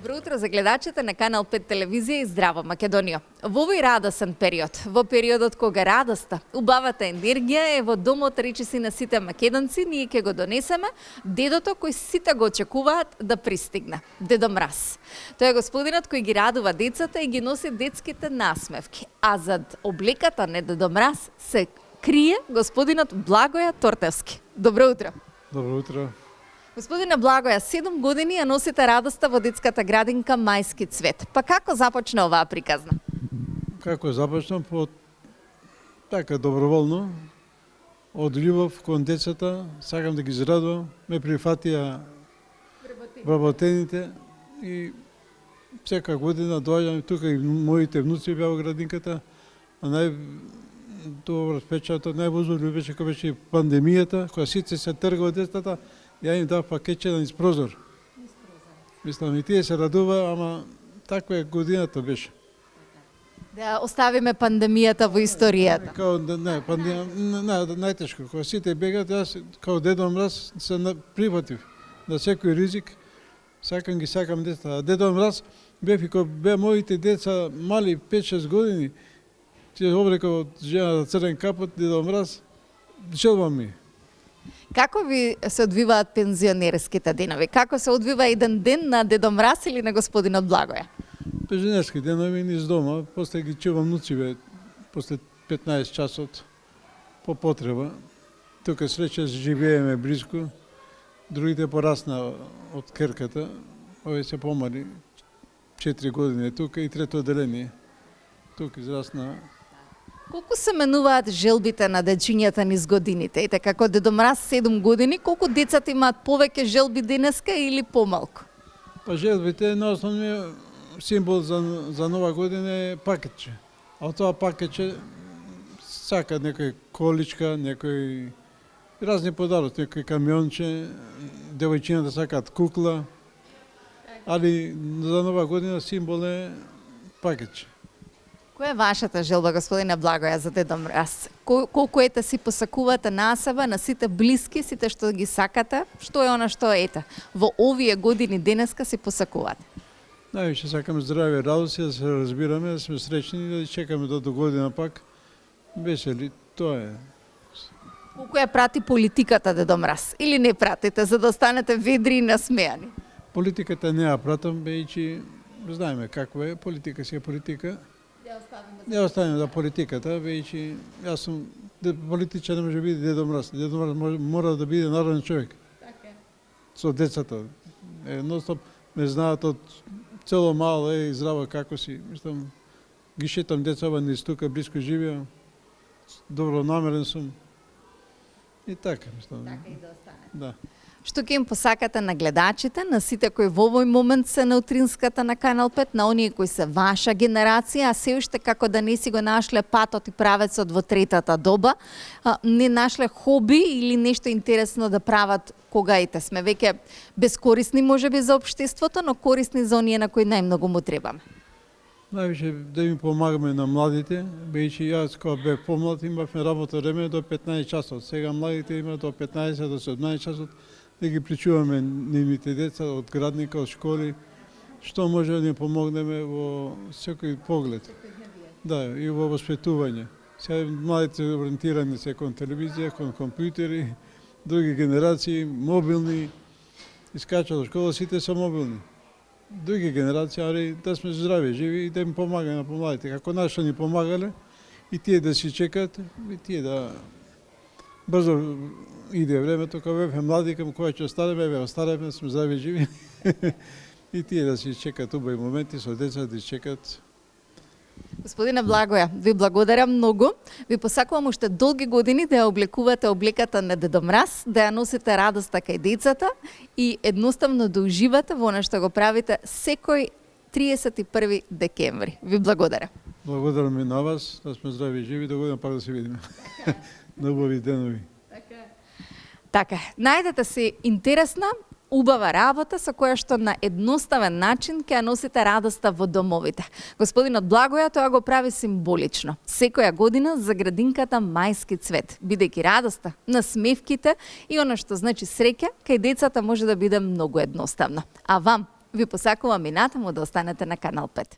Добро утро за гледачите на Канал 5 телевизија и Здраво Македонија. Во овој радосен период, во периодот кога радоста, убавата енергија е во домот речиси на сите македонци, ние ќе го донесеме дедото кој сите го очекуваат да пристигне, Дедо Мраз. Тој е господинот кој ги радува децата и ги носи детските насмевки, а зад облеката на Дедо Мраз се крие господинот Благоја Тортевски. Добро утро. Добро утро. Господине Благоја, 7 години ја носите радоста во детската градинка Мајски цвет. Па како започна оваа приказна? Како започна? Така доброволно, од љубов кон децата, сакам да ги израдувам, ме прифатија вработените и сека година доаѓам тука и моите внуци беа во градинката, а добро впечаток, највозможно беше кога беше пандемијата, кога сите се трга од децата, ја им дав пакетче низ прозор. Мислам, и тие се радува, ама таква е годината беше. Да оставиме пандемијата во историјата. Као, најтешко, кога сите бегат, јас као Дедо Мраз се прифатив на секој ризик, сакам деца. А Дедо Мраз бев и кога беа моите деца мали 5-6 години, ќе облекал од жена црвен капот, Дедо Мраз, желба ми. Како ви се одвиваат пензионерските денови? Како се одвива еден ден на Дедо Мраз или на господинот Благоја? Пензионерски денови низ дома, после ги чувам внуциве, после 15 часот, по потреба. Тука среќа живееме близко, другите порасна од керката, овие се помали, 4 години тука и трето одделение. Тука израсна. Колку се менуваат желбите на дечињата низ годините? Ете, како Дедо Мраз 7 години, колку децата имаат повеќе желби денеска или помалку? Па желбите, наосновниот символ за нова година е пакетче. А тоа пакетче сака некој количка, некој разни подароци, некој камионче, девојчината сакаат кукла. Али за нова година символ е пакетче. Која е вашата желба, господине Благоја, за Дедо Мраз? Колку ете си посакувате на себе, на сите блиски, сите што ги сакате? Што е она што ете во овие години денеска си посакувате? Највише сакам здраве, радост, да се разбираме, да сме среќни и да чекаме до година пак. Весели, тоа е. Колку ја прати политиката Дедо Мраз? Или не пратите, за да останете ведри и насмејани? Политиката не ја пратам, бејќи знаеме каква е, политика си е политика. Ја оставиме за политиката, веќе јас сум политичар, не може да биде Дедо Мраз. Дедо Мраз мора да биде народен човек. Така. Со децата. Едноставно ме знаат од цело мало, здрава како си. Мислам, ги шетам децава низ тука, близко живеам. Добро намерен сум. И така, мислам. Така и да остане. Да. Што ќе им посакате на гледачите, на сите кои во овој момент се на утринската на Канал 5, на оние кои се ваша генерација, а се уште како да не си го нашле патот и правецот во третата доба, не нашле хоби или нешто интересно да прават кога ете сме веќе безкорисни можеби за општеството, но корисни за оние на кои најмногу му требаме. Највише да им помагаме на младите, бејќи јас кога бев помлад имавме работа време до 15 часот. Сега младите имаат до 15 до 17 часот да ги причуваме нивните деца од градника, од школи, што може да им помогнеме во секој поглед. Да, и во воспитување. Сега младите ориентирани се кон телевизија, кон компјутери, други генерации, мобилни, искачат од школа, сите се мобилни. Други генерации, али да сме здрави, живи и да им помагаме на помладите. Како нашо ни помагале, и тие да си чекат, и тие да брзо иде времето, кога бевме млади, към која ќе остареме, сме здрави живи. И тие да си чекат убави моменти со деца, да чекат. Господине Благоја, ви благодарам многу. Ви посакувам уште долги години да ја облекувате облеката на Дедо Мраз, да ја носите радоста кај децата и едноставно да уживате во она што го правите секој 31 декември. Ви благодарам. Благодарам и на вас, да сме здрави и живи, до година пак да се видиме. На убави денови. Така, најдете си интересна, убава работа со која што на едноставен начин ќе ја носите радоста во домовите. Господинот Благоја тоа го прави символично. Секоја година за градинката Мајски цвет, бидејќи радоста, насмевките и она што значи среќа, кај децата може да биде многу едноставно. А вам, Ви посакувам и натаму да останете на Канал 5.